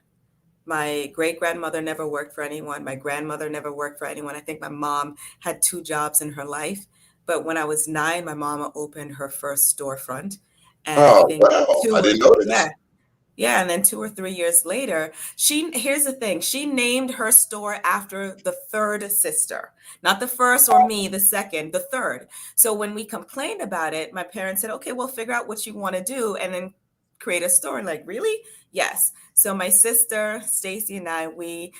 My great-grandmother never worked for anyone. My grandmother never worked for anyone. I think my mom had 2 jobs in her life. But when I was 9, my mama opened her first storefront. And I Oh, think wow. I two or didn't know this. yeah, yeah, and then 2 or 3 years later, here's the thing, she named her store after the third sister. Not the first or me, the second, the third. So when we complained about it, my parents said, "Okay, we'll figure out what you want to do and then create a store." And like, really? Yes. So my sister, Stacy, and I, we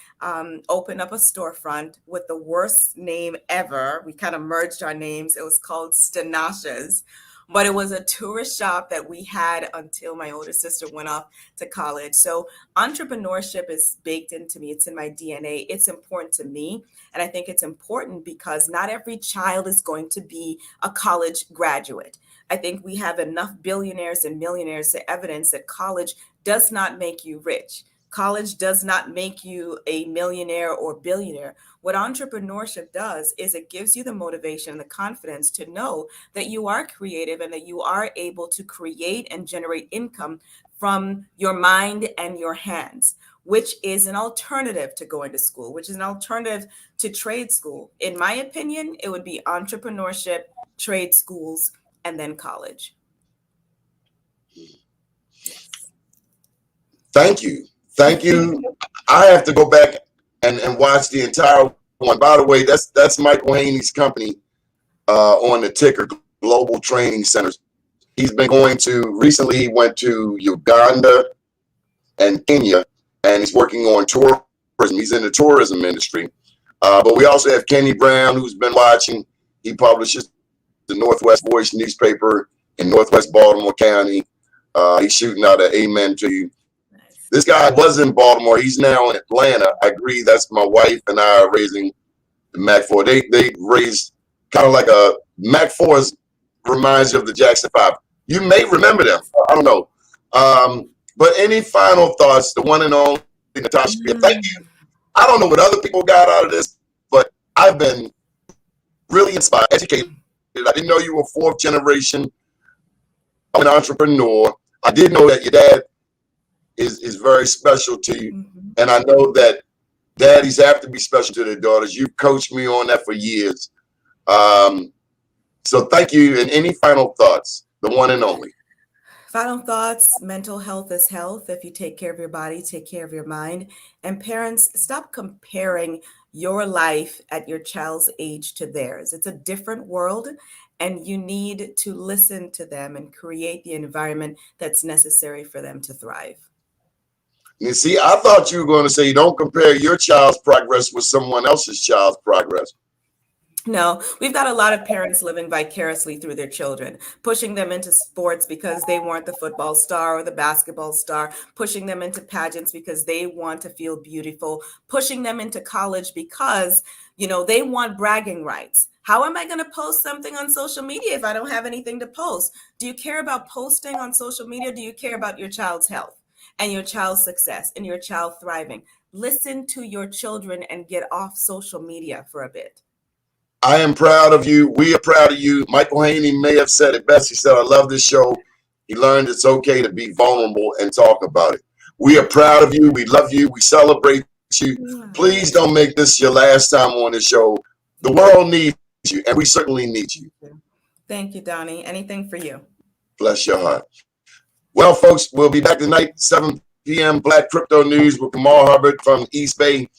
opened up a storefront with the worst name ever. We kind of merged our names. It was called Stanasha's, but it was a tourist shop that we had until my older sister went off to college. So entrepreneurship is baked into me. It's in my DNA. It's important to me. And I think it's important because not every child is going to be a college graduate. I think we have enough billionaires and millionaires to evidence that college does not make you rich. College does not make you a millionaire or billionaire. What entrepreneurship does is it gives you the motivation and the confidence to know that you are creative and that you are able to create and generate income from your mind and your hands, which is an alternative to going to school, which is an alternative to trade school. In my opinion, it would be entrepreneurship, trade schools, and then college. Yes. Thank you. Thank you. I have to go back and watch the entire one. By the way, that's Michael Haney's company on the ticker, Global Training Centers. He's been going to, recently he went to Uganda and Kenya, and he's working on tourism. He's in the tourism industry. But we also have Kenny Brown, who's been watching. He publishes the Northwest Voice newspaper in Northwest Baltimore County. He's shooting out an amen to you. Nice. This guy was in Baltimore. He's now in Atlanta. I agree. That's my wife and I are raising the Mac 4. They raised kind of like a Mac 4 reminds you of the Jackson 5. You may remember them. I don't know. But any final thoughts? The one and only Natasha Pierre. Thank you. I don't know what other people got out of this, but I've been really inspired, educated. I didn't know you were fourth generation an entrepreneur. I did know that your dad is very special to you. Mm-hmm. And I know that daddies have to be special to their daughters. You've coached me on that for years. So thank you. And any final thoughts? The one and only. Final thoughts: mental health is health. If you take care of your body, take care of your mind. And parents, stop comparing your life at your child's age to theirs. It's a different world, and you need to listen to them and create the environment that's necessary for them to thrive. You see, I thought you were going to say don't compare your child's progress with someone else's child's progress. No, we've got a lot of parents living vicariously through their children, pushing them into sports because they weren't the football star or the basketball star, pushing them into pageants because they want to feel beautiful, pushing them into college because, they want bragging rights. How am I going to post something on social media if I don't have anything to post? Do you care about posting on social media? Do you care about your child's health and your child's success and your child thriving? Listen to your children and get off social media for a bit. I am proud of you. We are proud of you. Michael Haney may have said it best. He said, I love this show. He learned it's okay to be vulnerable and talk about it. We are proud of you. We love you. We celebrate you. Please don't make this your last time on the show. The world needs you, and we certainly need you. Thank you, Donnie. Anything for you. Bless your heart. Well, folks, we'll be back tonight, 7 p.m. Black Crypto News with Kamal Hubbard from East Bay.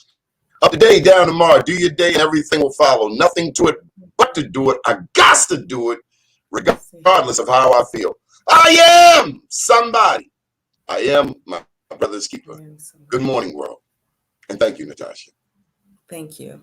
Up today, down tomorrow. Do your day and everything will follow. Nothing to it but to do it. I got to do it regardless of how I feel. I am somebody. I am my brother's keeper. Good morning, world. And thank you, Natasha. Thank you.